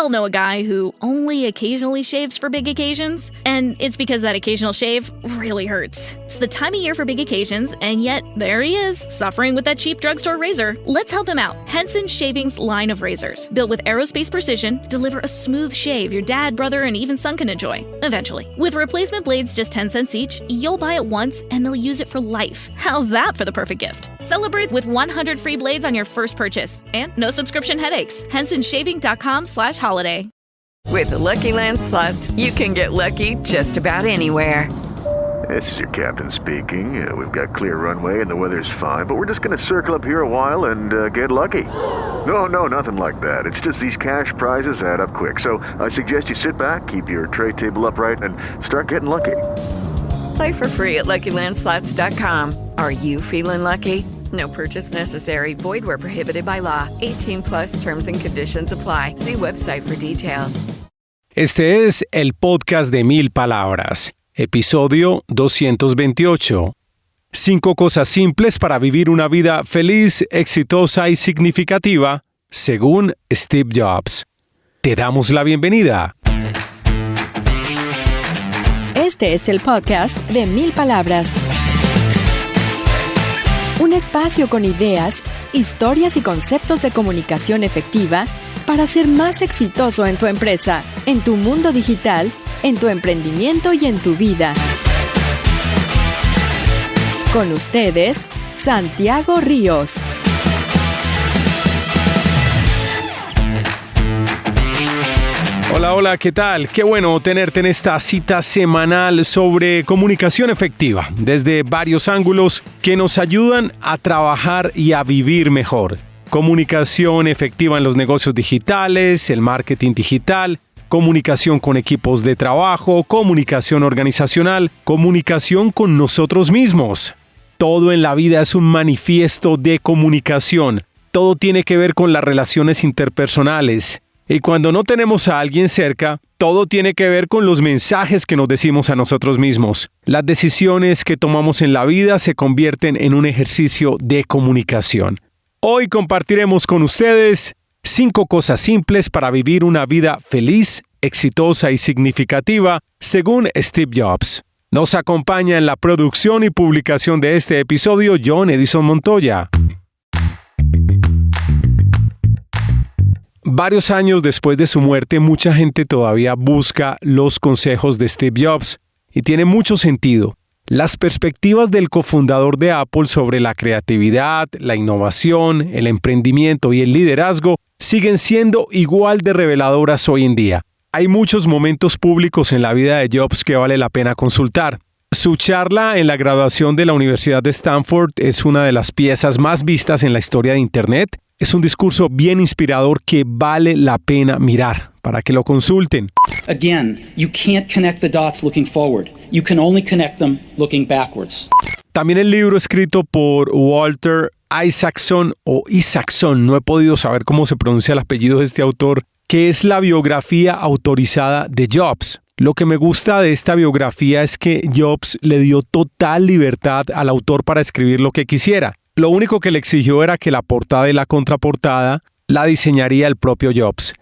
all know a guy who only occasionally shaves for big occasions, and it's because that occasional shave really hurts. It's the time of year for big occasions, and yet there he is, suffering with that cheap drugstore razor. Let's help him out. Henson Shaving's line of razors, built with aerospace precision, deliver a smooth shave your dad, brother, and even son can enjoy, eventually. With replacement blades just 10 cents each, you'll buy it once and they'll use it for life. How's that for the perfect gift? Celebrate with 100 free blades on your first purchase, and no subscription headaches. HensonShaving.com/holiday. With the Lucky Land Slots, you can get lucky just about anywhere. This is your captain speaking. We've got clear runway and the weather's fine, but we're just going to circle up here a while and get lucky. No, nothing like that. It's just these cash prizes add up quick. So I suggest you sit back, keep your tray table upright, and start getting lucky. Play for free at LuckyLandSlots.com. Are you feeling lucky? No purchase necessary. Void where prohibited by law. 18+ terms and conditions apply. See website for details. Este es el podcast de 1000 palabras, episodio 228. 5 cosas simples para vivir una vida feliz, exitosa y significativa, según Steve Jobs. Te damos la bienvenida. Este es el podcast de 1000 palabras. Un espacio con ideas, historias y conceptos de comunicación efectiva para ser más exitoso en tu empresa, en tu mundo digital, en tu emprendimiento y en tu vida. Con ustedes, Santiago Ríos. Hola, ¿qué tal? Qué bueno tenerte en esta cita semanal sobre comunicación efectiva, desde varios ángulos que nos ayudan a trabajar y a vivir mejor. Comunicación efectiva en los negocios digitales, el marketing digital, comunicación con equipos de trabajo, comunicación organizacional, comunicación con nosotros mismos. Todo en la vida es un manifiesto de comunicación. Todo tiene que ver con las relaciones interpersonales. Y cuando no tenemos a alguien cerca, todo tiene que ver con los mensajes que nos decimos a nosotros mismos. Las decisiones que tomamos en la vida se convierten en un ejercicio de comunicación. Hoy compartiremos con ustedes 5 cosas simples para vivir una vida feliz, exitosa y significativa, según Steve Jobs. Nos acompaña en la producción y publicación de este episodio John Edison Montoya. Varios años después de su muerte, mucha gente todavía busca los consejos de Steve Jobs, y tiene mucho sentido. Las perspectivas del cofundador de Apple sobre la creatividad, la innovación, el emprendimiento y el liderazgo siguen siendo igual de reveladoras hoy en día. Hay muchos momentos públicos en la vida de Jobs que vale la pena consultar. Su charla en la graduación de la Universidad de Stanford es una de las piezas más vistas en la historia de Internet. Es un discurso bien inspirador que vale la pena mirar, para que lo consulten. Again, you can't connect the dots looking forward. You can only connect them looking backwards. También el libro escrito por Walter Isaacson o Isaacson, no he podido saber cómo se pronuncia el apellido de este autor, que es la biografía autorizada de Jobs. Lo que me gusta de esta biografía es que Jobs le dio total libertad al autor para escribir lo que quisiera. Lo único que le exigió era que la portada y la contraportada la diseñaría el propio Jobs.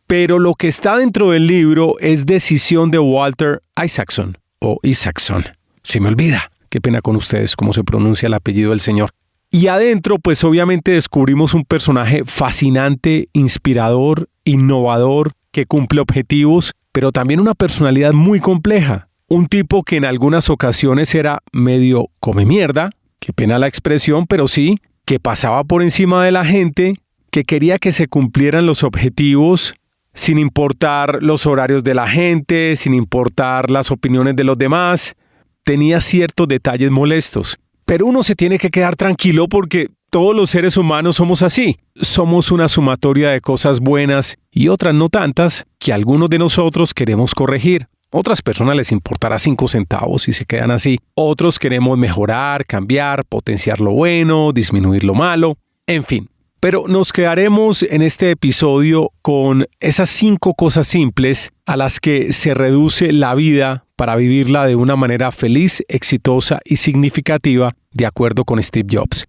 Pero lo que está dentro del libro es decisión de Walter Isaacson o Isaacson. Se me olvida. Qué pena con ustedes cómo se pronuncia el apellido del señor. Y adentro, pues obviamente descubrimos un personaje fascinante, inspirador, innovador, que cumple objetivos, pero también una personalidad muy compleja. Un tipo que en algunas ocasiones era medio come mierda, qué pena la expresión, pero sí, que pasaba por encima de la gente, que quería que se cumplieran los objetivos sin importar los horarios de la gente, sin importar las opiniones de los demás. Tenía ciertos detalles molestos. Pero uno se tiene que quedar tranquilo porque todos los seres humanos somos así. Somos una sumatoria de cosas buenas y otras no tantas que algunos de nosotros queremos corregir. Otras personas les importará 5 centavos y se quedan así. Otros queremos mejorar, cambiar, potenciar lo bueno, disminuir lo malo, en fin. Pero nos quedaremos en este episodio con esas 5 cosas simples a las que se reduce la vida para vivirla de una manera feliz, exitosa y significativa, de acuerdo con Steve Jobs.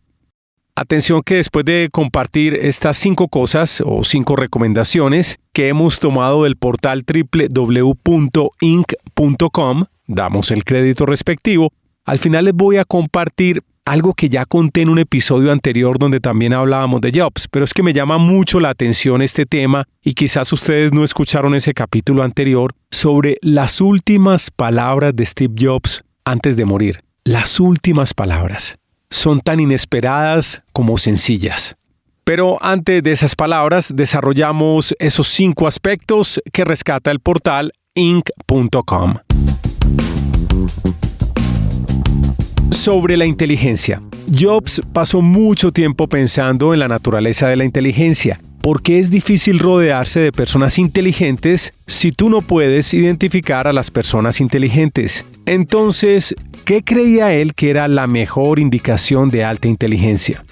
Atención que después de compartir estas 5 cosas o 5 recomendaciones que hemos tomado del portal www.inc.com, damos el crédito respectivo, al final les voy a compartir algo que ya conté en un episodio anterior donde también hablábamos de Jobs, pero es que me llama mucho la atención este tema y quizás ustedes no escucharon ese capítulo anterior sobre las últimas palabras de Steve Jobs antes de morir. Las últimas palabras son tan inesperadas como sencillas. Pero antes de esas palabras, desarrollamos esos 5 aspectos que rescata el portal inc.com. Sobre la inteligencia. Jobs pasó mucho tiempo pensando en la naturaleza de la inteligencia, porque es difícil rodearse de personas inteligentes si tú no puedes identificar a las personas inteligentes. Entonces, ¿qué creía él que era la mejor indicación de alta inteligencia?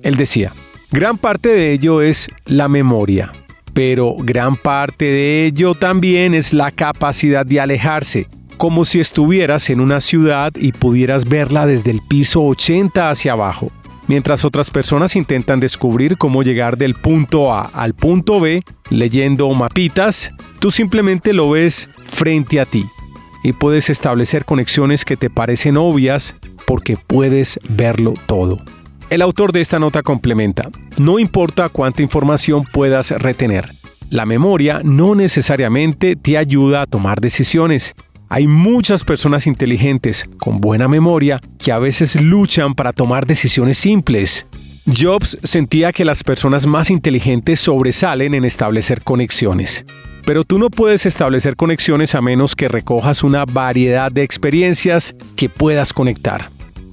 Él decía, gran parte de ello es la memoria, pero gran parte de ello también es la capacidad de alejarse, como si estuvieras en una ciudad y pudieras verla desde el piso 80 hacia abajo. Mientras otras personas intentan descubrir cómo llegar del punto A al punto B leyendo mapitas, tú simplemente lo ves frente a ti y puedes establecer conexiones que te parecen obvias porque puedes verlo todo. El autor de esta nota complementa, no importa cuánta información puedas retener, la memoria no necesariamente te ayuda a tomar decisiones. Hay muchas personas inteligentes con buena memoria que a veces luchan para tomar decisiones simples. Jobs sentía que las personas más inteligentes sobresalen en establecer conexiones. Pero tú no puedes establecer conexiones a menos que recojas una variedad de experiencias que puedas conectar.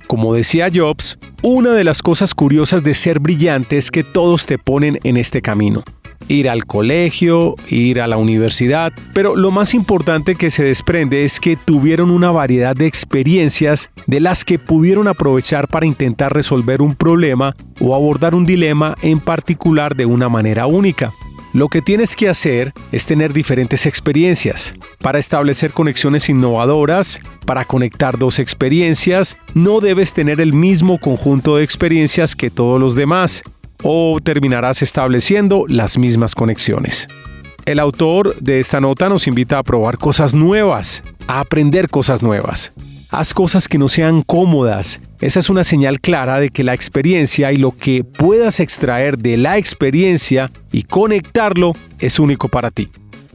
Como decía Jobs, una de las cosas curiosas de ser brillante es que todos te ponen en este camino. Ir al colegio, ir a la universidad, pero lo más importante que se desprende es que tuvieron una variedad de experiencias de las que pudieron aprovechar para intentar resolver un problema o abordar un dilema en particular de una manera única. Lo que tienes que hacer es tener diferentes experiencias. Para establecer conexiones innovadoras, para conectar 2 experiencias, no debes tener el mismo conjunto de experiencias que todos los demás, o terminarás estableciendo las mismas conexiones. El autor de esta nota nos invita a probar cosas nuevas, a aprender cosas nuevas. Haz cosas que no sean cómodas. Esa es una señal clara de que la experiencia y lo que puedas extraer de la experiencia y conectarlo es único para ti.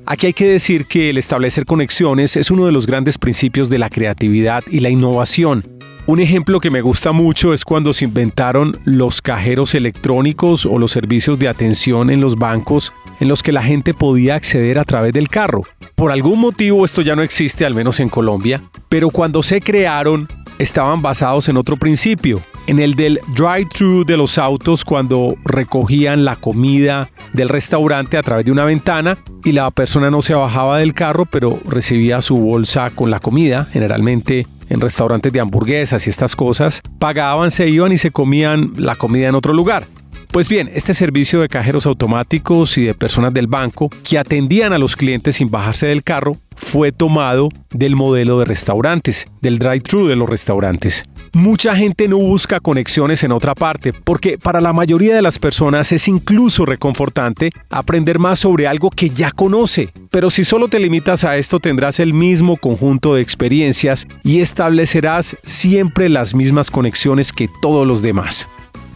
Aquí hay que decir que el establecer conexiones es uno de los grandes principios de la creatividad y la innovación. Un ejemplo que me gusta mucho es cuando se inventaron los cajeros electrónicos o los servicios de atención en los bancos en los que la gente podía acceder a través del carro. Por algún motivo esto ya no existe, al menos en Colombia, pero cuando se crearon estaban basados en otro principio, en el del drive-thru de los autos cuando recogían la comida del restaurante a través de una ventana y la persona no se bajaba del carro, pero recibía su bolsa con la comida, generalmente en restaurantes de hamburguesas y estas cosas, pagaban, se iban y se comían la comida en otro lugar. Pues bien, este servicio de cajeros automáticos y de personas del banco que atendían a los clientes sin bajarse del carro fue tomado del modelo de restaurantes, del drive-thru de los restaurantes. Mucha gente no busca conexiones en otra parte porque para la mayoría de las personas es incluso reconfortante aprender más sobre algo que ya conoce. Pero si solo te limitas a esto tendrás el mismo conjunto de experiencias y establecerás siempre las mismas conexiones que todos los demás.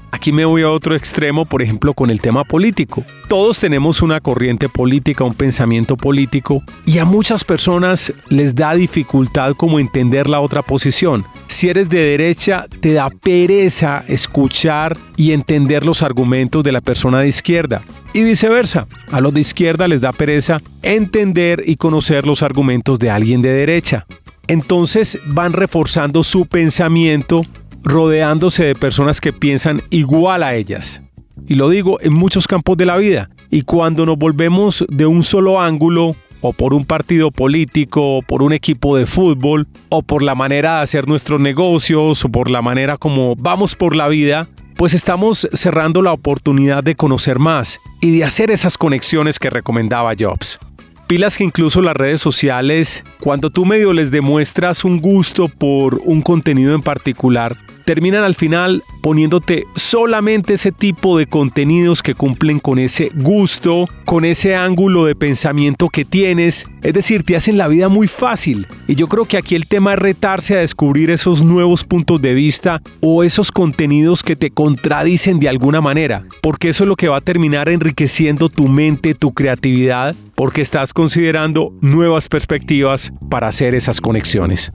Aquí me voy a otro extremo, por ejemplo, con el tema político. Todos tenemos una corriente política, un pensamiento político, y a muchas personas les da dificultad como entender la otra posición. Si eres de derecha, te da pereza escuchar y entender los argumentos de la persona de izquierda. Y viceversa, a los de izquierda les da pereza entender y conocer los argumentos de alguien de derecha. Entonces van reforzando su pensamiento rodeándose de personas que piensan igual a ellas. Y lo digo en muchos campos de la vida. Y cuando nos volvemos de un solo ángulo, o por un partido político, o por un equipo de fútbol, o por la manera de hacer nuestros negocios, o por la manera como vamos por la vida, pues estamos cerrando la oportunidad de conocer más y de hacer esas conexiones que recomendaba Jobs. Pilas que incluso las redes sociales, cuando tú medio les demuestras un gusto por un contenido en particular, terminan al final poniéndote solamente ese tipo de contenidos que cumplen con ese gusto, con ese ángulo de pensamiento que tienes. Es decir, te hacen la vida muy fácil. Y yo creo que aquí el tema es retarse a descubrir esos nuevos puntos de vista o esos contenidos que te contradicen de alguna manera, porque eso es lo que va a terminar enriqueciendo tu mente, tu creatividad, porque estás considerando nuevas perspectivas para hacer esas conexiones.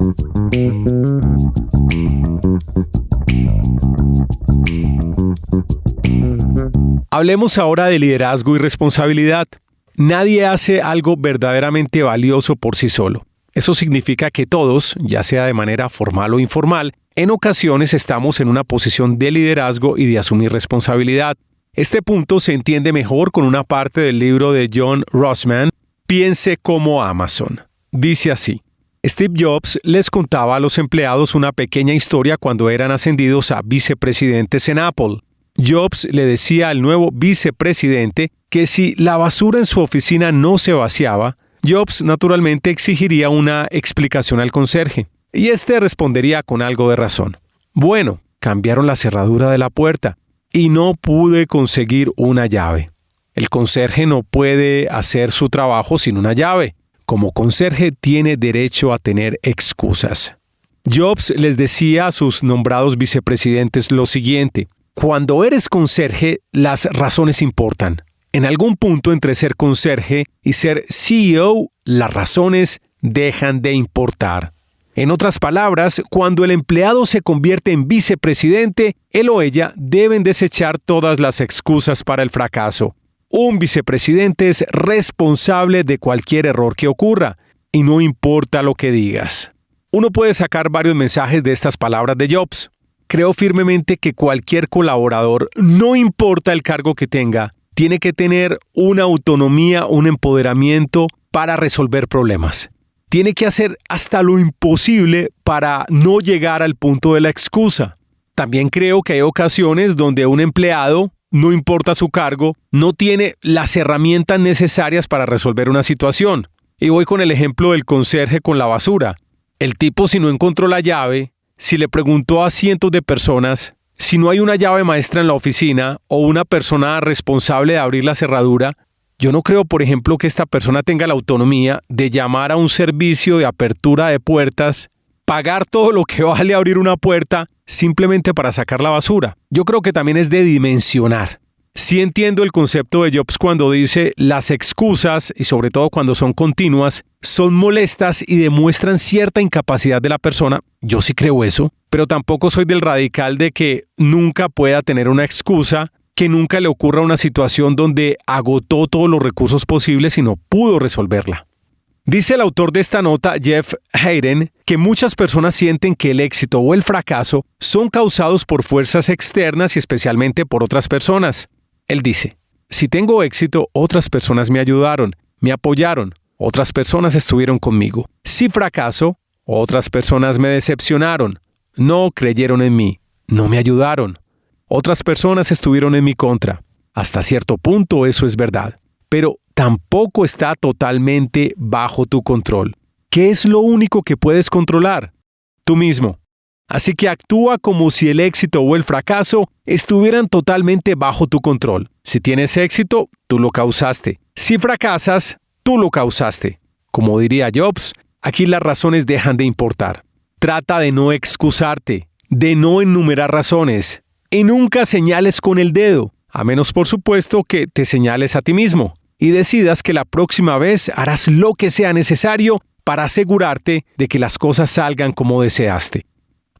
Hablemos ahora de liderazgo y responsabilidad. Nadie hace algo verdaderamente valioso por sí solo. Eso significa que todos, ya sea de manera formal o informal, en ocasiones estamos en una posición de liderazgo y de asumir responsabilidad. Este punto se entiende mejor con una parte del libro de John Rossman, Piense como Amazon. Dice así: Steve Jobs les contaba a los empleados una pequeña historia cuando eran ascendidos a vicepresidentes en Apple. Jobs le decía al nuevo vicepresidente que si la basura en su oficina no se vaciaba, Jobs naturalmente exigiría una explicación al conserje, y este respondería con algo de razón. Bueno, cambiaron la cerradura de la puerta y no pude conseguir una llave. El conserje no puede hacer su trabajo sin una llave. Como conserje tiene derecho a tener excusas. Jobs les decía a sus nombrados vicepresidentes lo siguiente: cuando eres conserje, las razones importan. En algún punto entre ser conserje y ser CEO, las razones dejan de importar. En otras palabras, cuando el empleado se convierte en vicepresidente, él o ella deben desechar todas las excusas para el fracaso. Un vicepresidente es responsable de cualquier error que ocurra, y no importa lo que digas. Uno puede sacar varios mensajes de estas palabras de Jobs. Creo firmemente que cualquier colaborador, no importa el cargo que tenga, tiene que tener una autonomía, un empoderamiento para resolver problemas. Tiene que hacer hasta lo imposible para no llegar al punto de la excusa. También creo que hay ocasiones donde un empleado, no importa su cargo, no tiene las herramientas necesarias para resolver una situación. Y voy con el ejemplo del conserje con la basura. El tipo, si no encontró la llave, si le preguntó a cientos de personas, si no hay una llave maestra en la oficina o una persona responsable de abrir la cerradura, yo no creo, por ejemplo, que esta persona tenga la autonomía de llamar a un servicio de apertura de puertas, pagar todo lo que vale abrir una puerta simplemente para sacar la basura. Yo creo que también es de dimensionar. Sí entiendo el concepto de Jobs cuando dice las excusas, y sobre todo cuando son continuas, son molestas y demuestran cierta incapacidad de la persona. Yo sí creo eso, pero tampoco soy del radical de que nunca pueda tener una excusa, que nunca le ocurra una situación donde agotó todos los recursos posibles y no pudo resolverla. Dice el autor de esta nota, Jeff Hayden, que muchas personas sienten que el éxito o el fracaso son causados por fuerzas externas y especialmente por otras personas. Él dice: si tengo éxito, otras personas me ayudaron, me apoyaron, otras personas estuvieron conmigo. Si fracaso, otras personas me decepcionaron, no creyeron en mí, no me ayudaron. Otras personas estuvieron en mi contra. Hasta cierto punto eso es verdad, pero tampoco está totalmente bajo tu control. ¿Qué es lo único que puedes controlar? Tú mismo. Así que actúa como si el éxito o el fracaso estuvieran totalmente bajo tu control. Si tienes éxito, tú lo causaste. Si fracasas, tú lo causaste. Como diría Jobs, aquí las razones dejan de importar. Trata de no excusarte, de no enumerar razones, y nunca señales con el dedo, a menos por supuesto que te señales a ti mismo y decidas que la próxima vez harás lo que sea necesario para asegurarte de que las cosas salgan como deseaste.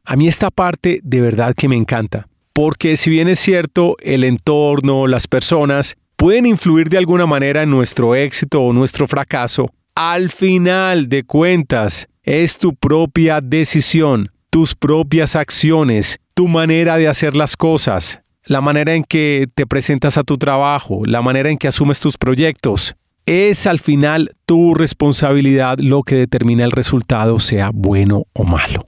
A mí esta parte de verdad que me encanta, porque si bien es cierto, el entorno, las personas pueden influir de alguna manera en nuestro éxito o nuestro fracaso, al final de cuentas es tu propia decisión, tus propias acciones, tu manera de hacer las cosas, la manera en que te presentas a tu trabajo, la manera en que asumes tus proyectos. Es al final tu responsabilidad lo que determina el resultado, sea bueno o malo.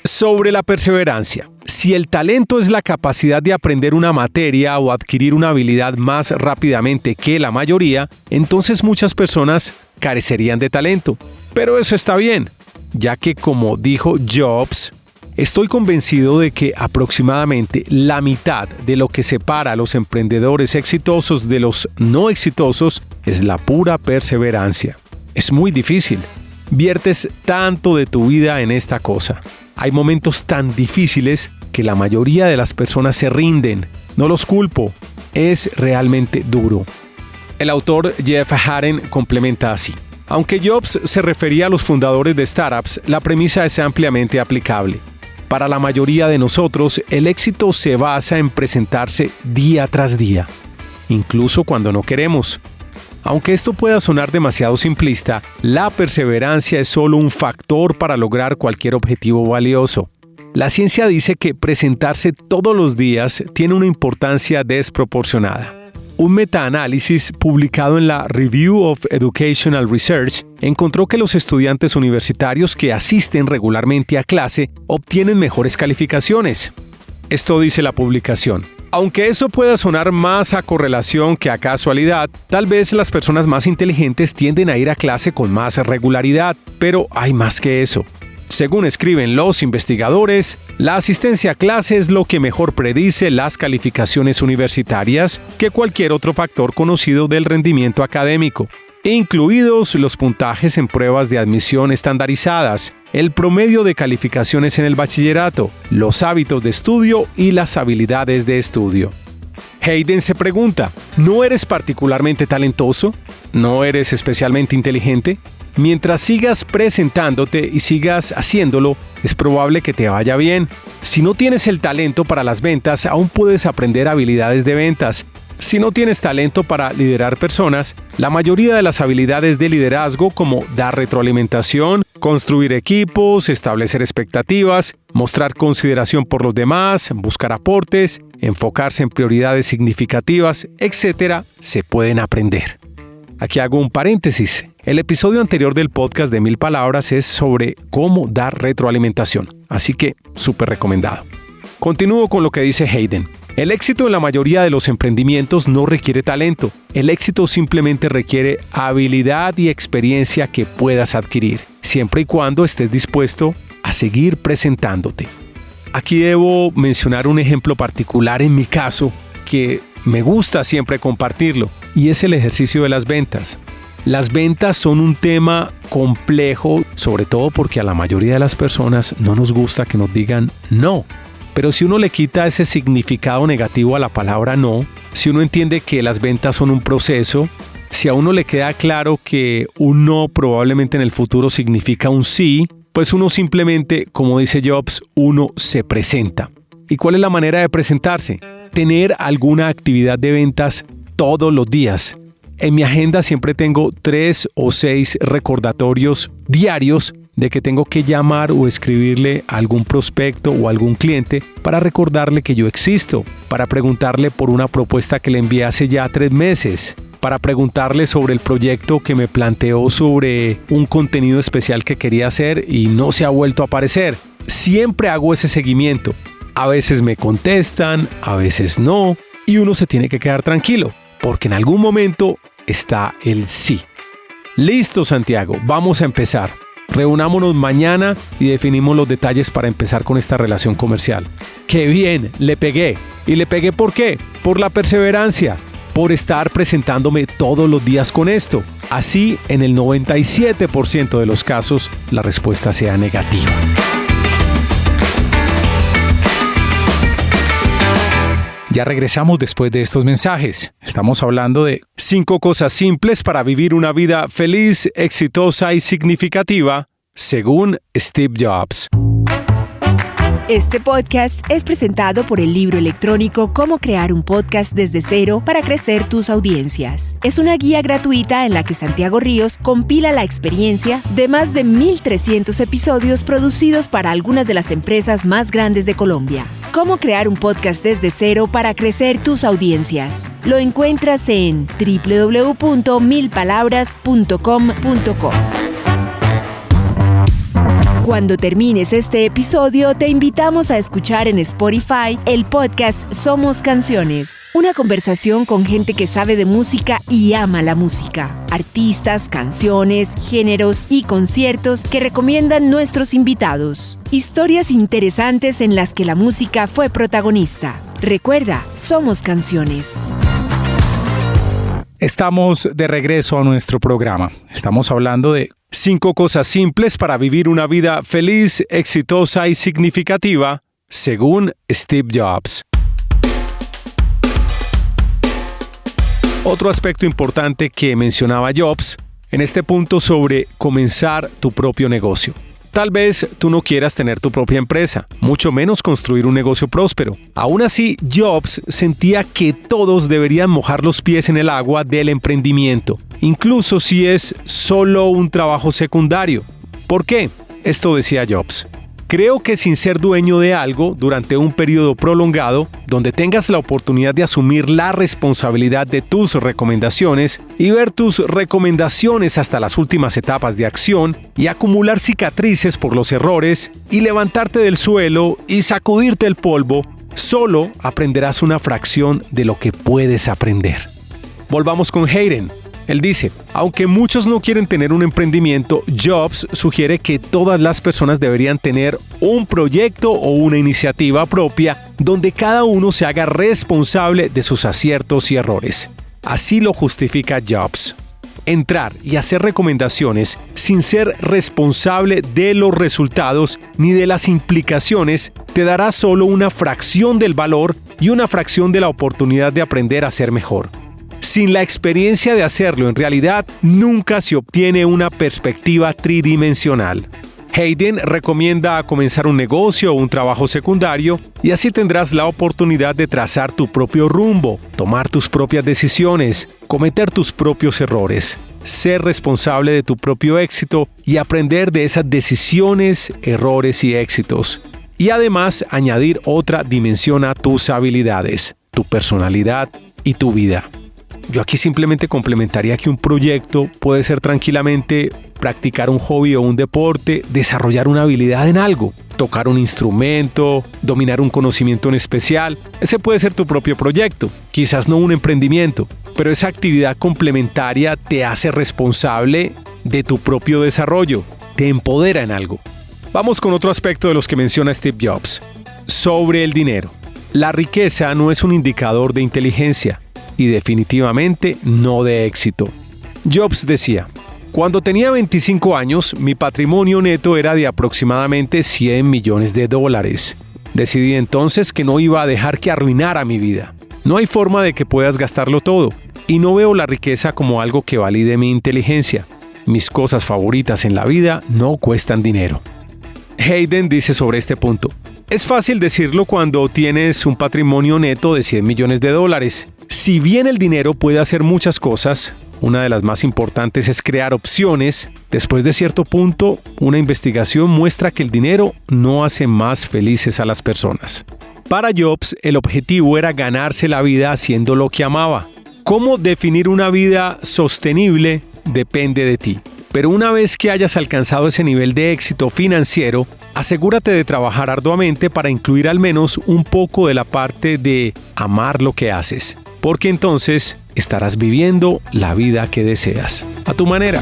Sobre la perseverancia. Si el talento es la capacidad de aprender una materia o adquirir una habilidad más rápidamente que la mayoría, entonces muchas personas carecerían de talento. Pero eso está bien. ya que, como dijo Jobs, estoy convencido de que aproximadamente la mitad de lo que separa a los emprendedores exitosos de los no exitosos es la pura perseverancia. Es muy difícil. Viertes tanto de tu vida en esta cosa. Hay momentos tan difíciles que la mayoría de las personas se rinden. No los culpo. Es realmente duro. El autor Jeff Haden complementa así. Aunque Jobs se refería a los fundadores de startups, la premisa es ampliamente aplicable. Para la mayoría de nosotros, el éxito se basa en presentarse día tras día, incluso cuando no queremos. Aunque esto pueda sonar demasiado simplista, la perseverancia es solo un factor para lograr cualquier objetivo valioso. La ciencia dice que presentarse todos los días tiene una importancia desproporcionada. Un metaanálisis publicado en la Review of Educational Research encontró que los estudiantes universitarios que asisten regularmente a clase obtienen mejores calificaciones. Esto dice la publicación. Aunque eso pueda sonar más a correlación que a casualidad, tal vez las personas más inteligentes tienden a ir a clase con más regularidad, pero hay más que eso. Según escriben los investigadores, la asistencia a clase es lo que mejor predice las calificaciones universitarias que cualquier otro factor conocido del rendimiento académico, incluidos los puntajes en pruebas de admisión estandarizadas, el promedio de calificaciones en el bachillerato, los hábitos de estudio y las habilidades de estudio. Hayden se pregunta, ¿no eres particularmente talentoso? ¿No eres especialmente inteligente? Mientras sigas presentándote y sigas haciéndolo, es probable que te vaya bien. Si no tienes el talento para las ventas, aún puedes aprender habilidades de ventas. Si no tienes talento para liderar personas, la mayoría de las habilidades de liderazgo como dar retroalimentación, construir equipos, establecer expectativas, mostrar consideración por los demás, buscar aportes, enfocarse en prioridades significativas, etc., se pueden aprender. Aquí hago un paréntesis. El episodio anterior del podcast de 1000 palabras es sobre cómo dar retroalimentación, así que súper recomendado. Continúo con lo que dice Hayden. El éxito en la mayoría de los emprendimientos no requiere talento. El éxito simplemente requiere habilidad y experiencia que puedas adquirir, siempre y cuando estés dispuesto a seguir presentándote. Aquí debo mencionar un ejemplo particular en mi caso que me gusta siempre compartirlo, y es el ejercicio de las ventas. Las ventas son un tema complejo, sobre todo porque a la mayoría de las personas no nos gusta que nos digan no. Pero si uno le quita ese significado negativo a la palabra no, si uno entiende que las ventas son un proceso, si a uno le queda claro que un no probablemente en el futuro significa un sí, pues uno simplemente, como dice Jobs, uno se presenta. ¿Y cuál es la manera de presentarse? Tener alguna actividad de ventas todos los días. En mi agenda siempre tengo 3 o 6 recordatorios diarios de que tengo que llamar o escribirle a algún prospecto o algún cliente para recordarle que yo existo, para preguntarle por una propuesta que le envié hace ya 3 meses, para preguntarle sobre el proyecto que me planteó sobre un contenido especial que quería hacer y no se ha vuelto a aparecer. Siempre hago ese seguimiento. A veces me contestan, a veces no, y uno se tiene que quedar tranquilo, porque en algún momento está el sí. Listo, Santiago, vamos a empezar. Reunámonos mañana y definimos los detalles para empezar con esta relación comercial. ¡Qué bien! Le pegué. ¿Y le pegué por qué? Por la perseverancia, por estar presentándome todos los días con esto. Así, en el 97% de los casos, la respuesta sea negativa. Ya regresamos después de estos mensajes. Estamos hablando de 5 cosas simples para vivir una vida feliz, exitosa y significativa, según Steve Jobs. Este podcast es presentado por el libro electrónico Cómo crear un podcast desde cero para crecer tus audiencias. Es una guía gratuita en la que Santiago Ríos compila la experiencia de más de 1,300 episodios producidos para algunas de las empresas más grandes de Colombia. Cómo crear un podcast desde cero para crecer tus audiencias. Lo encuentras en www.1000palabras.com.co. Cuando termines este episodio, te invitamos a escuchar en Spotify el podcast Somos Canciones, una conversación con gente que sabe de música y ama la música. Artistas, canciones, géneros y conciertos que recomiendan nuestros invitados. Historias interesantes en las que la música fue protagonista. Recuerda, Somos Canciones. Estamos de regreso a nuestro programa. Estamos hablando de 5 cosas simples para vivir una vida feliz, exitosa y significativa, según Steve Jobs. Otro aspecto importante que mencionaba Jobs en este punto sobre comenzar tu propio negocio. Tal vez tú no quieras tener tu propia empresa, mucho menos construir un negocio próspero. Aún así, Jobs sentía que todos deberían mojar los pies en el agua del emprendimiento, incluso si es solo un trabajo secundario. ¿Por qué? Esto decía Jobs. Creo que sin ser dueño de algo durante un periodo prolongado, donde tengas la oportunidad de asumir la responsabilidad de tus recomendaciones y ver tus recomendaciones hasta las últimas etapas de acción y acumular cicatrices por los errores y levantarte del suelo y sacudirte el polvo, solo aprenderás una fracción de lo que puedes aprender. Volvamos con Hayden. Él dice, aunque muchos no quieren tener un emprendimiento, Jobs sugiere que todas las personas deberían tener un proyecto o una iniciativa propia donde cada uno se haga responsable de sus aciertos y errores. Así lo justifica Jobs. Entrar y hacer recomendaciones sin ser responsable de los resultados ni de las implicaciones te dará solo una fracción del valor y una fracción de la oportunidad de aprender a ser mejor. Sin la experiencia de hacerlo en realidad, nunca se obtiene una perspectiva tridimensional. Hayden recomienda comenzar un negocio o un trabajo secundario y así tendrás la oportunidad de trazar tu propio rumbo, tomar tus propias decisiones, cometer tus propios errores, ser responsable de tu propio éxito y aprender de esas decisiones, errores y éxitos. Y además añadir otra dimensión a tus habilidades, tu personalidad y tu vida. Yo aquí simplemente complementaría que un proyecto puede ser tranquilamente practicar un hobby o un deporte, desarrollar una habilidad en algo, tocar un instrumento, dominar un conocimiento en especial. Ese puede ser tu propio proyecto, quizás no un emprendimiento, pero esa actividad complementaria te hace responsable de tu propio desarrollo, te empodera en algo. Vamos con otro aspecto de los que menciona Steve Jobs, sobre el dinero. La riqueza no es un indicador de inteligencia y definitivamente no de éxito. Jobs decía, cuando tenía 25 años, mi patrimonio neto era de aproximadamente $100 millones. Decidí entonces que no iba a dejar que arruinara mi vida. No hay forma de que puedas gastarlo todo, y no veo la riqueza como algo que valide mi inteligencia. Mis cosas favoritas en la vida no cuestan dinero. Hayden dice sobre este punto, es fácil decirlo cuando tienes un patrimonio neto de $100 millones. Si bien el dinero puede hacer muchas cosas, una de las más importantes es crear opciones. Después de cierto punto, una investigación muestra que el dinero no hace más felices a las personas. Para Jobs, el objetivo era ganarse la vida haciendo lo que amaba. Cómo definir una vida sostenible depende de ti. Pero una vez que hayas alcanzado ese nivel de éxito financiero, asegúrate de trabajar arduamente para incluir al menos un poco de la parte de amar lo que haces. Porque entonces estarás viviendo la vida que deseas, a tu manera.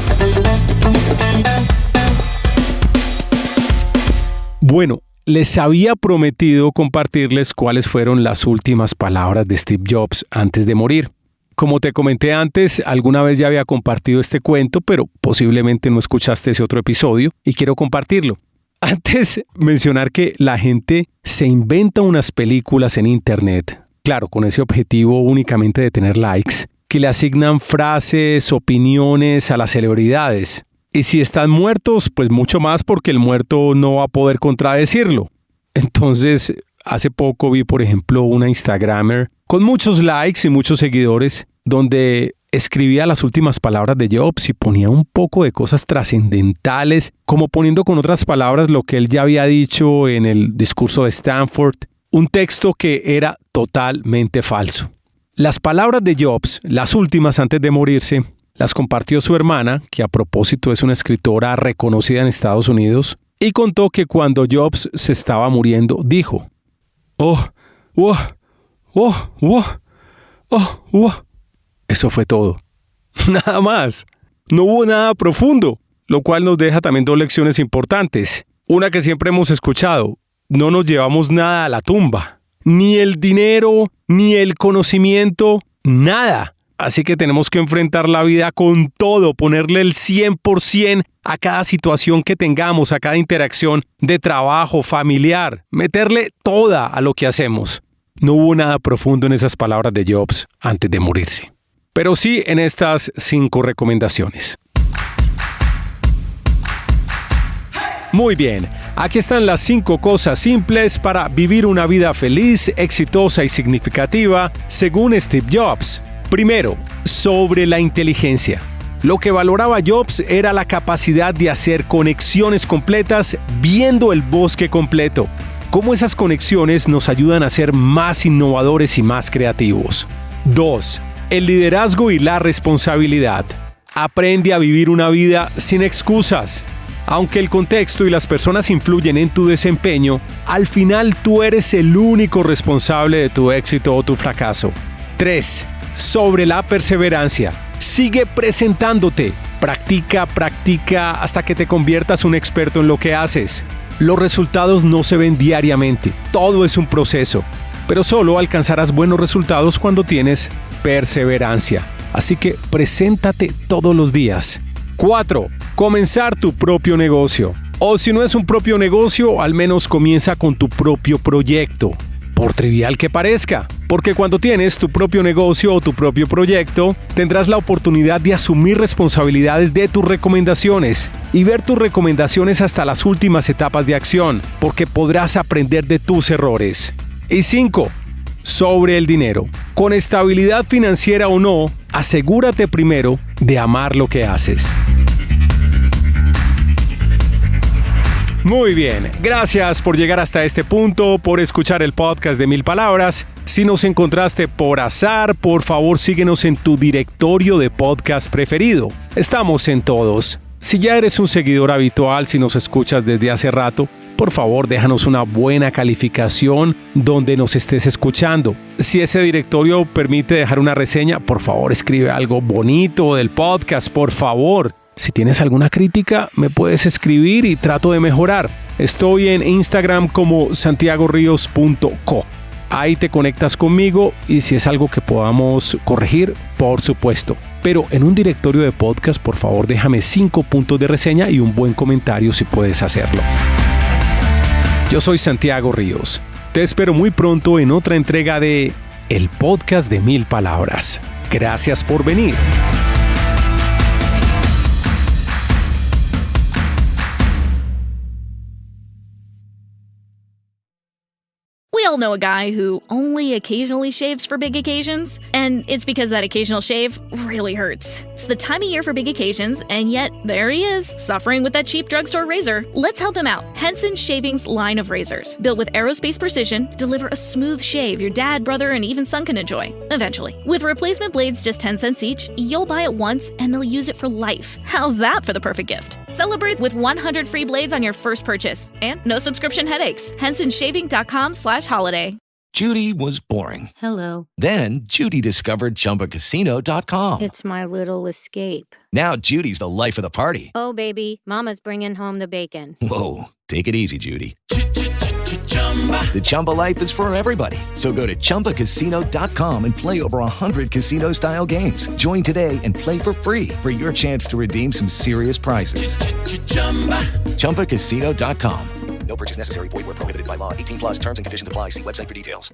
Bueno, les había prometido compartirles cuáles fueron las últimas palabras de Steve Jobs antes de morir. Como te comenté antes, alguna vez ya había compartido este cuento, pero posiblemente no escuchaste ese otro episodio y quiero compartirlo. Antes, mencionar que la gente se inventa unas películas en internet, claro, con ese objetivo únicamente de tener likes, que le asignan frases, opiniones a las celebridades. Y si están muertos, pues mucho más porque el muerto no va a poder contradecirlo. Entonces, hace poco vi, por ejemplo, una Instagramer con muchos likes y muchos seguidores, donde escribía las últimas palabras de Jobs y ponía un poco de cosas trascendentales, como poniendo con otras palabras lo que él ya había dicho en el discurso de Stanford, un texto que era totalmente falso. Las palabras de Jobs, las últimas antes de morirse, las compartió su hermana, que a propósito es una escritora reconocida en Estados Unidos, y contó que cuando Jobs se estaba muriendo, dijo, Eso fue todo. Nada más. No hubo nada profundo, lo cual nos deja también dos lecciones importantes. Una que siempre hemos escuchado, no nos llevamos nada a la tumba. Ni el dinero, ni el conocimiento, nada. Así que tenemos que enfrentar la vida con todo, ponerle el 100% a cada situación que tengamos, a cada interacción de trabajo, familiar, meterle toda a lo que hacemos. No hubo nada profundo en esas palabras de Jobs antes de morirse. Pero sí en estas 5 recomendaciones. Muy bien, aquí están las 5 cosas simples para vivir una vida feliz, exitosa y significativa, según Steve Jobs. Primero, sobre la inteligencia. Lo que valoraba Jobs era la capacidad de hacer conexiones completas viendo el bosque completo. Cómo esas conexiones nos ayudan a ser más innovadores y más creativos. 2. El liderazgo y la responsabilidad. Aprende a vivir una vida sin excusas. Aunque el contexto y las personas influyen en tu desempeño, al final tú eres el único responsable de tu éxito o tu fracaso. 3. Sobre la perseverancia. Sigue presentándote. Practica hasta que te conviertas un experto en lo que haces. Los resultados no se ven diariamente. Todo es un proceso. Pero solo alcanzarás buenos resultados cuando tienes perseverancia. Así que preséntate todos los días. 4. Comenzar tu propio negocio. O si no es un propio negocio, al menos comienza con tu propio proyecto. Por trivial que parezca, porque cuando tienes tu propio negocio o tu propio proyecto, tendrás la oportunidad de asumir responsabilidades de tus recomendaciones y ver tus recomendaciones hasta las últimas etapas de acción, porque podrás aprender de tus errores. Y 5. Sobre el dinero. Con estabilidad financiera o no, asegúrate primero de amar lo que haces. Muy bien, gracias por llegar hasta este punto, por escuchar el podcast de 1000 Palabras. Si nos encontraste por azar, por favor síguenos en tu directorio de podcast preferido. Estamos en todos. Si ya eres un seguidor habitual, si nos escuchas desde hace rato, por favor déjanos una buena calificación donde nos estés escuchando. Si ese directorio permite dejar una reseña, por favor escribe algo bonito del podcast, por favor. Si tienes alguna crítica, me puedes escribir y trato de mejorar. Estoy en Instagram como santiagorios.co. Ahí te conectas conmigo y si es algo que podamos corregir, por supuesto. Pero en un directorio de podcast, por favor, déjame 5 puntos de reseña y un buen comentario si puedes hacerlo. Yo soy Santiago Ríos. Te espero muy pronto en otra entrega de El Podcast de 1000 Palabras. Gracias por venir. We all know a guy who only occasionally shaves for big occasions, and it's because that occasional shave really hurts. It's the time of year for big occasions, and yet there he is, suffering with that cheap drugstore razor. Let's help him out. Henson Shaving's line of razors, built with aerospace precision, deliver a smooth shave your dad, brother, and even son can enjoy, eventually. With replacement blades just 10 cents each, you'll buy it once, and they'll use it for life. How's that for the perfect gift? Celebrate with 100 free blades on your first purchase, and no subscription headaches. HensonShaving.com/holiday. Judy was boring. Hello. Then Judy discovered ChumbaCasino.com. It's my little escape. Now Judy's the life of the party. Oh, baby, mama's bringing home the bacon. Whoa, take it easy, Judy. The Chumba life is for everybody. So go to ChumbaCasino.com and play over 100 casino-style games. Join today and play for free for your chance to redeem some serious prizes. ChumbaCasino.com. No purchase necessary. Void where prohibited by law. 18+ terms and conditions apply. See website for details.